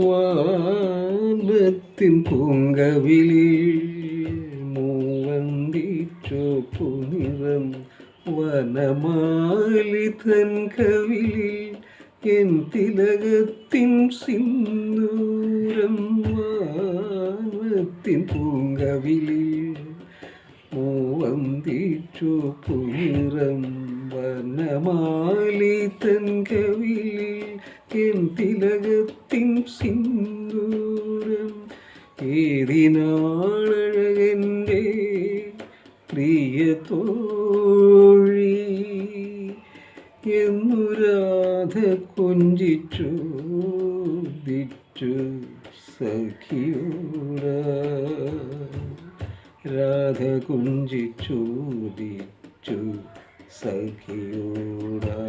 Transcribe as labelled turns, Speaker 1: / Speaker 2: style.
Speaker 1: വാനത്തിൻ പൂങ്കവിളിൽ മൂവന്തി ചോപ്പു നിറം വനമാലിതൻ കവിളിൽ എൻ തിലകത്തിൻ സിന്ദൂരം. വാനത്തിൻ പൂങ്കവിളിൽ മൂവന്തി ചോപ്പു നിറം വനമാലിതൻ കവിളിൽ എൻ തിലകത്തിൻ സിന്ദൂരം. ഏതിനാളഴകൻ്റെ പ്രിയ തോഴി എന്നു രാധ കൊഞ്ചിച്ചോദിച്ചു സഖിയോടാ. രാധ കൊഞ്ചിച്ചോദിച്ചു സഖിയോടാ.